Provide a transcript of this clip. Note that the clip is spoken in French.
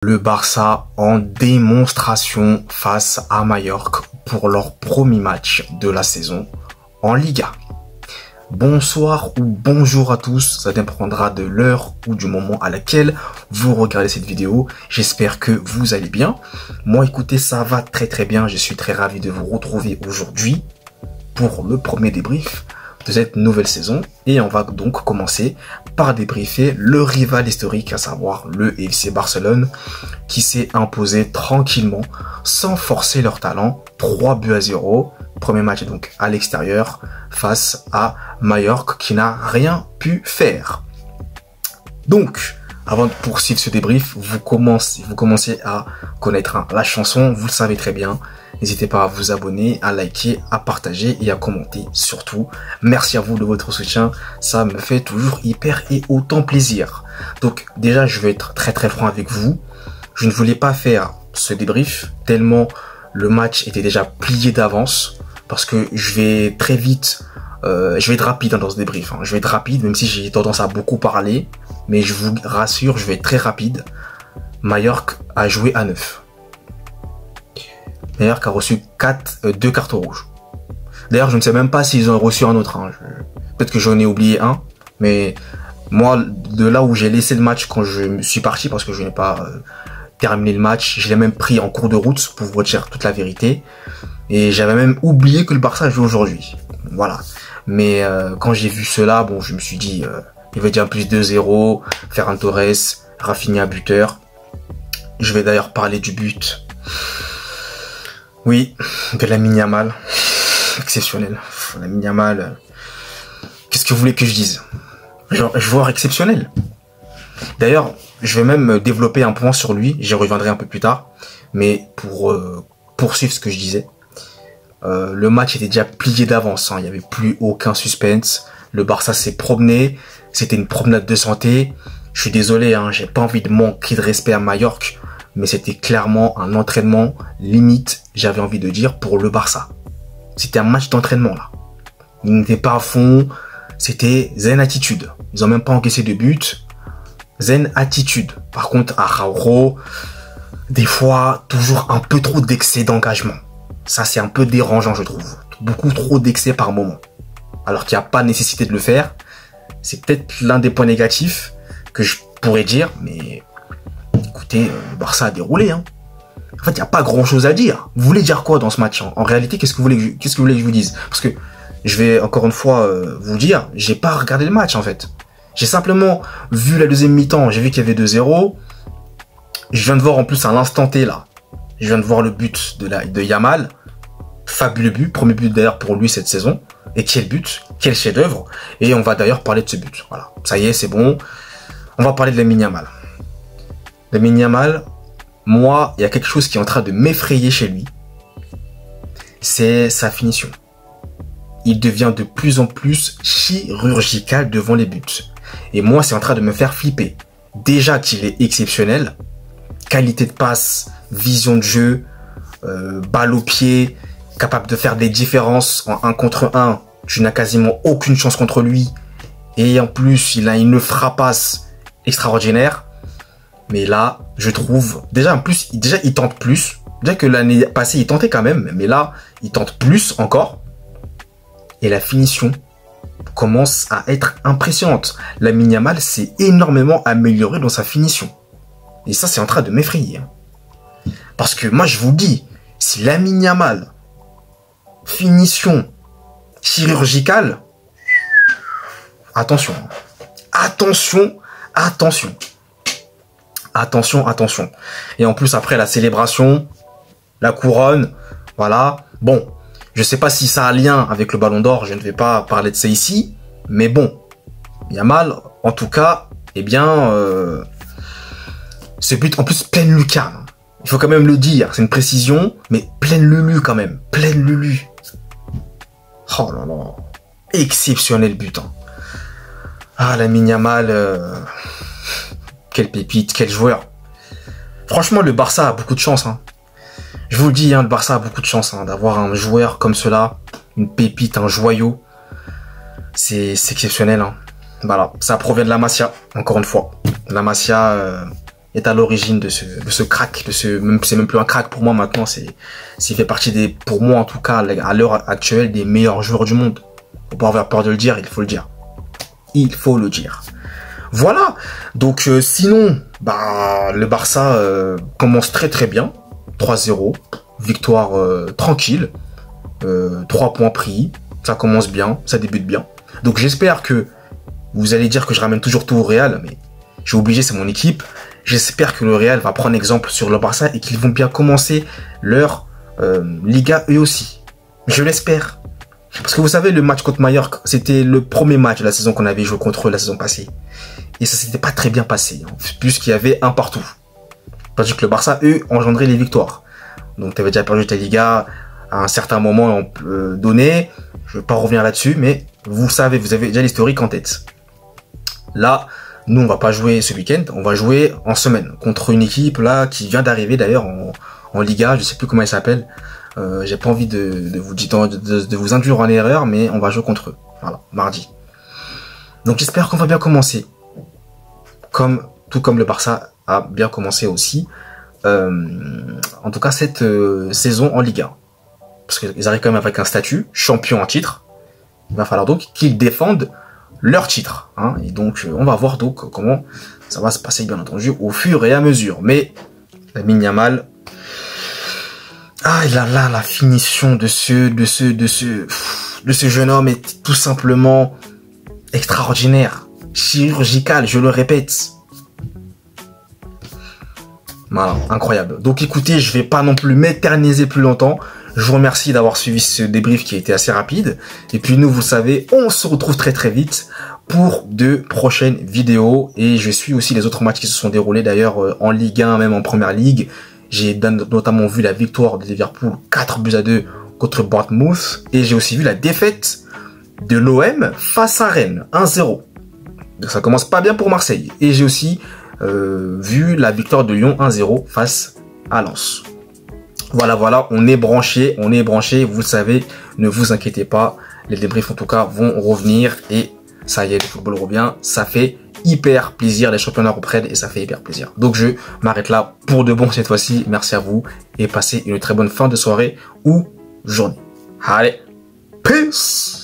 Le Barça en démonstration face à Majorque pour leur premier match de la saison en Liga. Bonsoir ou bonjour à tous, ça dépendra de l'heure ou du moment à laquelle vous regardez cette vidéo. J'espère que vous allez bien. Moi écoutez, ça va très bien, je suis très ravi de vous retrouver aujourd'hui pour le premier débrief de cette nouvelle saison. Et on va donc commencer par débriefer le rival historique, à savoir le FC Barcelone, qui s'est imposé tranquillement, sans forcer leur talent, 3-0. Premier match donc à l'extérieur, face à Majorque, qui n'a rien pu faire. Donc, avant de poursuivre ce débrief, vous commencez à connaître la chanson, vous le savez très bien. N'hésitez pas à vous abonner, à liker, à partager et à commenter surtout. Merci à vous de votre soutien, ça me fait toujours hyper et autant plaisir. Donc déjà, je vais être très franc avec vous. Je ne voulais pas faire ce débrief tellement le match était déjà plié d'avance, parce que je vais très vite, je vais être rapide dans ce débrief. Je vais être rapide, même si j'ai tendance à beaucoup parler, mais je vous rassure, je vais être très rapide. Majorque a joué à 9. Majorque a reçu 2 cartons rouges. D'ailleurs, je ne sais même pas s'ils ont reçu un autre. Peut-être que j'en ai oublié un. Mais moi, de là où j'ai laissé le match quand je suis parti, parce que je n'ai pas terminé le match, je l'ai même pris en cours de route pour vous dire toute la vérité. Et j'avais même oublié que le Barça joue aujourd'hui. Voilà. Mais quand j'ai vu cela, bon, je me suis dit, il va dire plus 2-0, Ferran Torres, Rafinha buteur. Je vais d'ailleurs parler du but. Oui, de Lamine Yamal. Exceptionnel. Lamine Yamal. Qu'est-ce que vous voulez que je dise? Joueur exceptionnel. D'ailleurs, je vais même développer un point sur lui. J'y reviendrai un peu plus tard. Mais pour poursuivre ce que je disais. Le match était déjà plié d'avance. Il n'y avait plus aucun suspense. Le Barça s'est promené. C'était une promenade de santé. Je suis désolé, j'ai pas envie de manquer de respect à Majorque. Mais c'était clairement un entraînement limite, j'avais envie de dire, pour le Barça. C'était un match d'entraînement là. Ils n'étaient pas à fond, c'était zen attitude. Ils ont même pas encaissé de but. Zen attitude. Par contre, à Araujo, des fois, toujours un peu trop d'excès d'engagement. Ça, c'est un peu dérangeant, je trouve. Beaucoup trop d'excès par moment. Alors qu'il n'y a pas nécessité de le faire. C'est peut-être l'un des points négatifs que je pourrais dire, mais écoutez, le Barça a déroulé. En fait, il n'y a pas grand-chose à dire. Vous voulez dire quoi dans ce match? En réalité, qu'est-ce que vous voulez que je vous dise? Parce que je vais encore une fois vous dire, j'ai pas regardé le match en fait. J'ai simplement vu la deuxième mi-temps, j'ai vu qu'il y avait 2-0. Je viens de voir en plus à l'instant T là. Je viens de voir le but de Yamal. Fabuleux but, premier but d'ailleurs pour lui cette saison. Et quel but, quel chef-d'œuvre. Et on va d'ailleurs parler de ce but. Voilà, ça y est, c'est bon. On va parler de Lamine Yamal. Lamine Yamal, moi, il y a quelque chose qui est en train de m'effrayer chez lui. C'est sa finition. Il devient de plus en plus chirurgical devant les buts. Et moi, c'est en train de me faire flipper. Déjà qu'il est exceptionnel. Qualité de passe, vision de jeu, balle au pied, capable de faire des différences en 1 contre 1. Tu n'as quasiment aucune chance contre lui. Et en plus, il a une frappasse extraordinaire. Mais là, je trouve, déjà il tente plus. Déjà que l'année passée, il tentait quand même. Mais là, il tente plus encore. Et la finition commence à être impressionnante. Lamine Yamal s'est énormément amélioré dans sa finition. Et ça, c'est en train de m'effrayer. Parce que moi, je vous dis, si Lamine Yamal, finition chirurgicale, attention. Attention. Et en plus, après la célébration, la couronne, voilà. Bon, je sais pas si ça a lien avec le Ballon d'Or, je ne vais pas parler de ça ici. Mais bon, Yamal, en tout cas, eh bien, ce but, en plus, pleine lucarne. Il faut quand même le dire, c'est une précision, mais pleine lulu quand même. Pleine lulu. Oh là là. Exceptionnel but. Ah, Lamine Yamal... Quelle pépite, quel joueur. Franchement, le Barça a beaucoup de chance. Je vous le dis, le Barça a beaucoup de chance d'avoir un joueur comme cela. Une pépite, un joyau. C'est exceptionnel. Voilà, ça provient de la Masia, encore une fois. La Masia, est à l'origine de ce crack, c'est même plus un crack pour moi maintenant, il fait partie pour moi en tout cas, à l'heure actuelle, des meilleurs joueurs du monde. Faut pas avoir peur de le dire, il faut le dire. Il faut le dire. Voilà. Donc, sinon, le Barça commence très très bien. 3-0. Victoire tranquille. 3 points pris. Ça commence bien, ça débute bien. Donc, j'espère que vous allez dire que je ramène toujours tout au Real, mais j'ai obligé, c'est mon équipe. J'espère que le Real va prendre exemple sur le Barça et qu'ils vont bien commencer leur Liga eux aussi. Je l'espère. Parce que vous savez, le match contre Mallorca, c'était le premier match de la saison qu'on avait joué contre eux la saison passée. Et ça s'était pas très bien passé, hein, puisqu'il y avait un partout. Tandis que le Barça, eux, engendraient les victoires. Donc tu avais déjà perdu ta Liga à un certain moment donné. Je ne vais pas revenir là-dessus, mais vous savez, vous avez déjà l'historique en tête. Là, nous, on va pas jouer ce week-end, on va jouer en semaine contre une équipe là qui vient d'arriver d'ailleurs en Liga, je sais plus comment elle s'appelle. J'ai pas envie de vous induire en erreur, mais on va jouer contre eux. Voilà, mardi. Donc j'espère qu'on va bien commencer. Tout comme le Barça a bien commencé aussi. En tout cas, cette saison en Liga. Parce qu'ils arrivent quand même avec un statut, champion en titre. Il va falloir donc qu'ils défendent leur titre. Hein. Et donc, on va voir donc comment ça va se passer, bien entendu, au fur et à mesure. Mais, Lamine Yamal, la finition de ce jeune homme est tout simplement extraordinaire, chirurgical, je le répète. Voilà, incroyable. Donc écoutez, je vais pas non plus m'éterniser plus longtemps. Je vous remercie d'avoir suivi ce débrief qui a été assez rapide. Et puis nous, vous savez, on se retrouve très très vite pour de prochaines vidéos. Et je suis aussi les autres matchs qui se sont déroulés d'ailleurs en Ligue 1, même en Première Ligue. J'ai notamment vu la victoire de Liverpool 4-2 contre Bournemouth. Et j'ai aussi vu la défaite de l'OM face à Rennes, 1-0. Donc ça commence pas bien pour Marseille. Et j'ai aussi vu la victoire de Lyon 1-0 face à Lens. Voilà, on est branché, vous le savez, ne vous inquiétez pas, les débriefs en tout cas vont revenir et ça y est, le football revient, ça fait hyper plaisir, les championnats reprennent et ça fait hyper plaisir. Donc je m'arrête là pour de bon cette fois-ci, merci à vous et passez une très bonne fin de soirée ou journée. Allez, peace!